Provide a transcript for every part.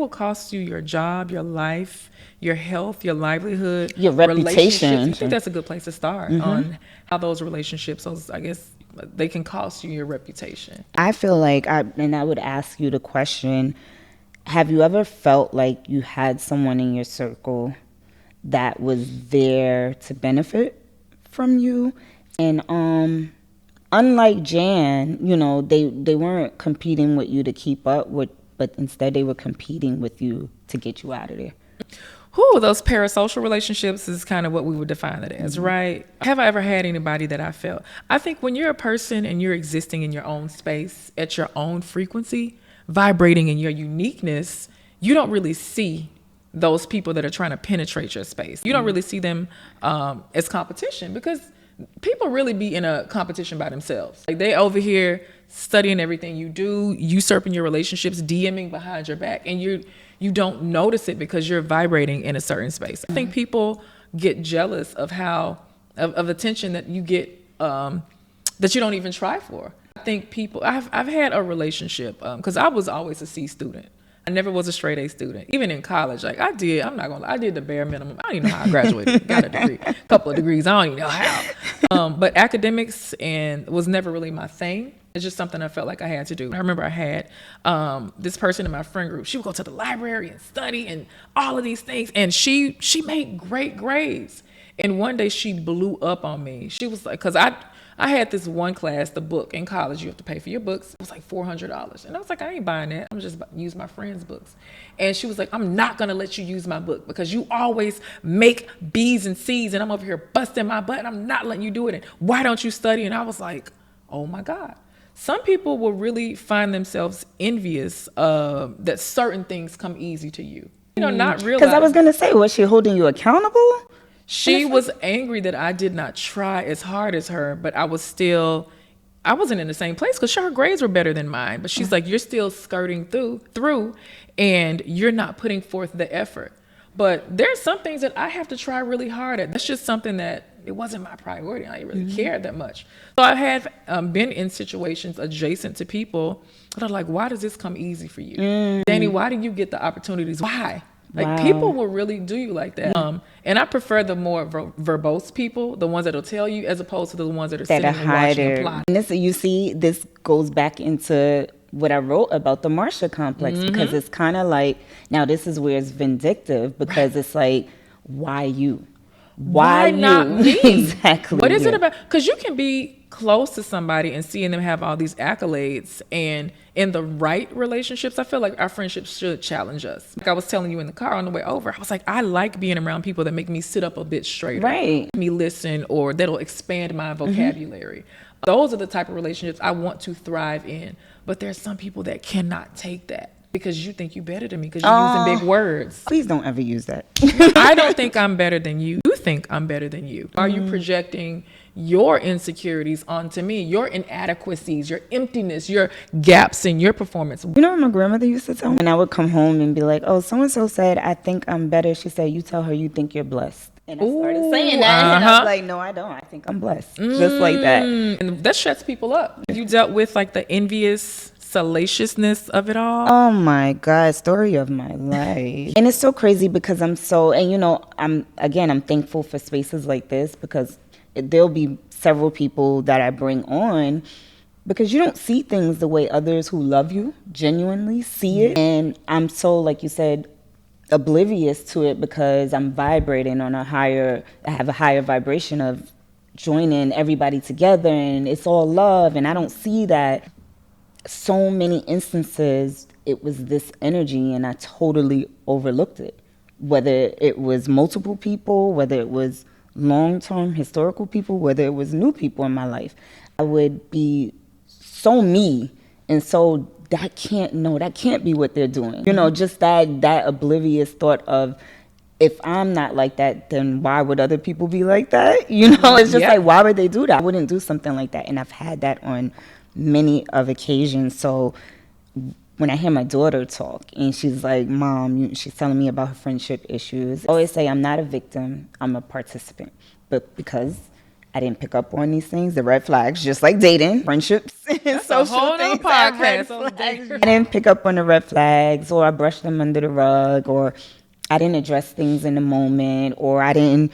will cost you your job, your life, your health, your livelihood, your reputation. I think that's a good place to start on how those relationships, I guess, they can cost you your reputation. I feel like, I would ask you the question, have you ever felt like you had someone in your circle that was there to benefit from you? And unlike Jan, they weren't competing with you to keep up with, but instead they were competing with you to get you out of there. Those parasocial relationships is kind of what we would define it as, right? Have I ever had anybody that I think when you're a person and you're existing in your own space at your own frequency, vibrating in your uniqueness, you don't really see those people that are trying to penetrate your space. You don't really see them as competition, because people really be in a competition by themselves. Like, they over here studying everything you do, usurping your relationships, DMing behind your back, and you don't notice it because you're vibrating in a certain space. I think people get jealous of of attention that you get that you don't even try for. I think I've had a relationship because I was always a C student. I never was a straight A student. Even in college, like I did the bare minimum. I don't even know how I graduated. Got a degree, a couple of degrees. I don't even know how. But academics was never really my thing. It's just something I felt like I had to do. I remember I had this person in my friend group. She would go to the library and study and all of these things. And she made great grades. And one day she blew up on me. She was like, because I had this one class, the book in college, you have to pay for your books. It was like $400. And I was like, I ain't buying that. I'm just use my friend's books. And she was like, I'm not going to let you use my book because you always make B's and C's and I'm over here busting my butt and I'm not letting you do it. And why don't you study? And I was like, oh my God. Some people will really find themselves envious that certain things come easy to you. Not realize. Because I was going to say, was she holding you accountable? She was angry that I did not try as hard as her, but I wasn't in the same place because her grades were better than mine. But she's like, you're still skirting through and you're not putting forth the effort. But there's some things that I have to try really hard at. That's just something that it wasn't my priority. I didn't really care that much. So I have been in situations adjacent to people that are like, why does this come easy for you? Dani, why do you get the opportunities? Why? Like, people will really do you like that. And I prefer the more verbose people, the ones that'll tell you, as opposed to the ones that are sitting and watching and plotting. And this goes back into what I wrote about the Marsha complex, because it's kind of like, now this is where it's vindictive, because it's like, why you? Why not me? Exactly. What is it about? Because you can be close to somebody and seeing them have all these accolades, and in the right relationships, I feel like our friendships should challenge us. Like I was telling you in the car on the way over, I was like, I like being around people that make me sit up a bit straighter, right? Me listen, or that'll expand my vocabulary. Those are the type of relationships I want to thrive in. But there's some people that cannot take that because you think you're better than me because you're using big words. Please don't ever use that. I don't think I'm better than you. You think I'm better than you. Are you projecting your insecurities onto me, your inadequacies, your emptiness, your gaps in your performance? You know what my grandmother used to tell me? And I would come home and be like, oh, so-and-so said, I think I'm better. She said, you tell her you think you're blessed. And I started saying that. And I was like, no, I don't. I think I'm blessed. Just like that. And that shuts people up. You dealt with like the envious salaciousness of it all. Oh my God, story of my life. And it's so crazy because I'm thankful for spaces like this, because there'll be several people that I bring on because you don't see things the way others who love you genuinely see it. And I'm so, like you said, oblivious to it because I'm vibrating on I have a higher vibration of joining everybody together and it's all love, and I don't see that. So many instances it was this energy and I totally overlooked it, whether it was multiple people, whether it was long-term historical people, whether it was new people in my life. I would be so me, and so that can't be what they're doing. Just that oblivious thought of, if I'm not like that, then why would other people be like that? It's just like, why would they do that? I wouldn't do something like that. And I've had that on many of occasions. So when I hear my daughter talk and she's like, Mom, she's telling me about her friendship issues, I always say I'm not a victim, I'm a participant. But because I didn't pick up on these things, the red flags, just like dating, friendships, and That's a whole social nother things are red podcast on flags. dating. I didn't pick up on the red flags, or I brushed them under the rug, or I didn't address things in the moment, or I didn't,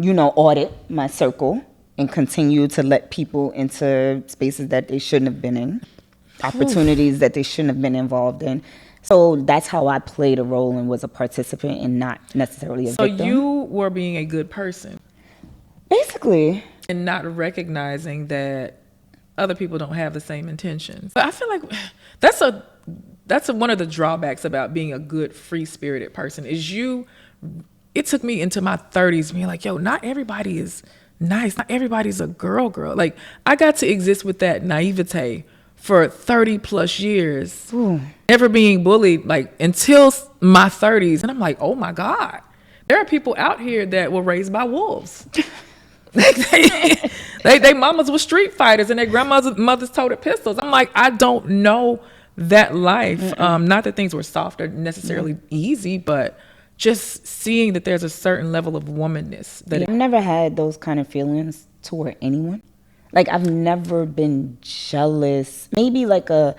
audit my circle and continue to let people into spaces that they shouldn't have been in, opportunities that they shouldn't have been involved in. So that's how I played a role and was a participant and not necessarily a victim. So you were being a good person. Basically. And not recognizing that other people don't have the same intentions. But I feel like that's one of the drawbacks about being a good, free-spirited person is it took me into my 30s being like, yo, not everybody is nice. Not everybody's a girl. Like, I got to exist with that naivete for 30 plus years, never being bullied, like, until my 30s. And I'm like, oh my God, there are people out here that were raised by wolves. They mamas were street fighters and their grandmothers toted pistols. I'm like, I don't know that life. Not that things were soft or necessarily easy, but just seeing that there's a certain level of womanness. I've never had those kind of feelings toward anyone. Like, I've never been jealous. Maybe like a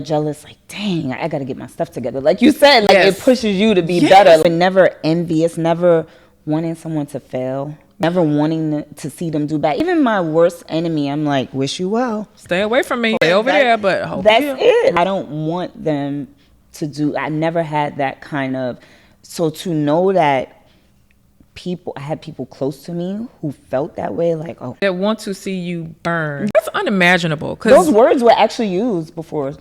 jealous, like, dang, I got to get my stuff together. Like you said, like, it pushes you to be better. But never envious, never wanting someone to fail. Never wanting to see them do bad. Even my worst enemy, I'm like, wish you well. Stay away from me. Stay over there, but hope that's it. I don't want them to do. I never had that kind of. So to know that I had people close to me who felt that way, like, oh, that want to see you burn. That's unimaginable. Those words were actually used before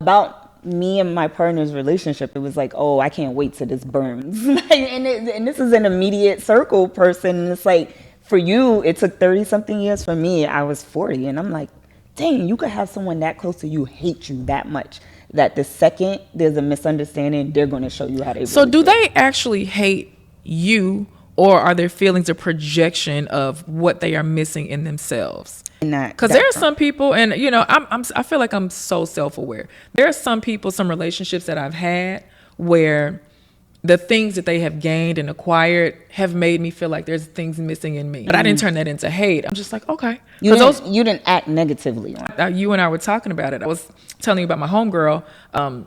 about me and my partner's relationship. It was like, oh, I can't wait till this burns. and this is an immediate circle person. And it's like, for you, it took 30 something years. For me, I was 40. And I'm like, dang, you could have someone that close to you hate you that much, that the second there's a misunderstanding, they're going to show you how they So really do feel. they actually hate you, or are their feelings a projection of what they are missing in themselves? Because there are some people, and I feel like I'm so self-aware. There are some people, some relationships that I've had where the things that they have gained and acquired have made me feel like there's things missing in me. But I didn't turn that into hate. I'm just like, okay. You didn't act negatively on it. You and I were talking about it. I was telling you about my homegirl.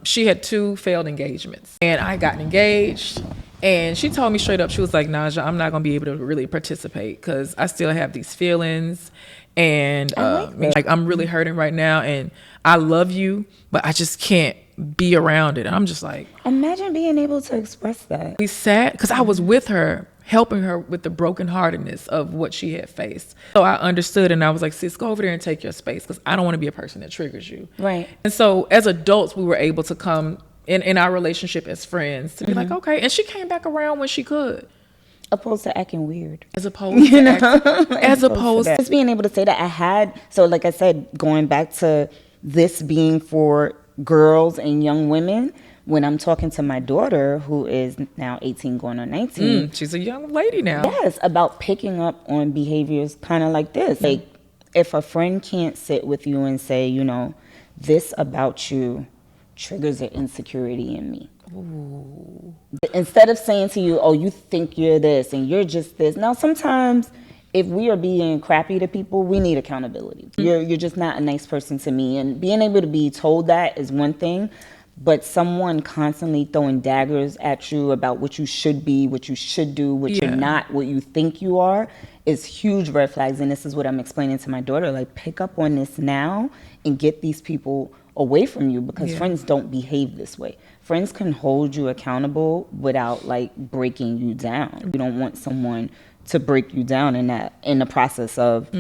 She had 2 failed engagements. And I got engaged. And she told me straight up, she was like, Naja, I'm not going to be able to really participate because I still have these feelings. And I'm really hurting right now. And I love you, but I just can't be around it. And I'm just like, imagine being able to express that. We sat, because I was with her, helping her with the brokenheartedness of what she had faced. So I understood, and I was like, sis, go over there and take your space, because I don't want to be a person that triggers you. Right. And so as adults, we were able to come in our relationship as friends to be like, okay. And she came back around when she could. Opposed to acting weird. As opposed to just being able to say that I had. So like I said, going back to this being for girls and young women, when I'm talking to my daughter, who is now 18 going on 19. She's a young lady now. Yes, about picking up on behaviors kind of like this. Like, if a friend can't sit with you and say, this about you triggers an insecurity in me. Ooh. Instead of saying to you, oh, you think you're this and you're just this. Now, sometimes if we are being crappy to people, we need accountability. You're just not a nice person to me. And being able to be told that is one thing, but someone constantly throwing daggers at you about what you should be, what you should do, what you're not, what you think you are, is huge red flags. And this is what I'm explaining to my daughter. Like, pick up on this now and get these people away from you, because friends don't behave this way. Friends can hold you accountable without like breaking you down. You don't want someone to break you down in the process of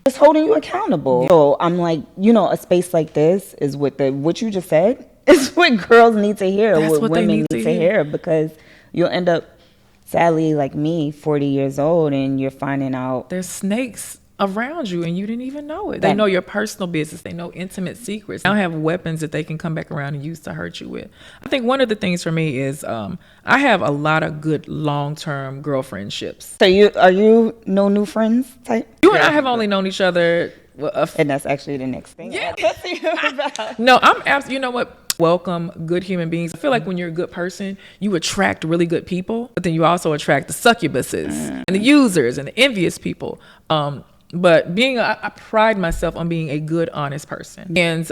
just holding you accountable. So I'm like, a space like this is what you just said is what girls need to hear, what women need to hear, because you'll end up, sadly, like me, 40 years old, and you're finding out there's snakes around you and you didn't even know it. They know your personal business. They know intimate secrets. They now have weapons that they can come back around and use to hurt you with. I think one of the things for me is I have a lot of good long-term girlfriendships. So are you no new friends type? You and I have only known each other. And that's actually the next thing. Yeah. No, you know what? Welcome good human beings. I feel like when you're a good person, you attract really good people, but then you also attract the succubuses and the users and the envious people. But I pride myself on being a good, honest person. And,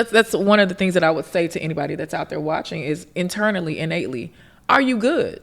that's one of the things that I would say to anybody that's out there watching is internally, innately, are you good?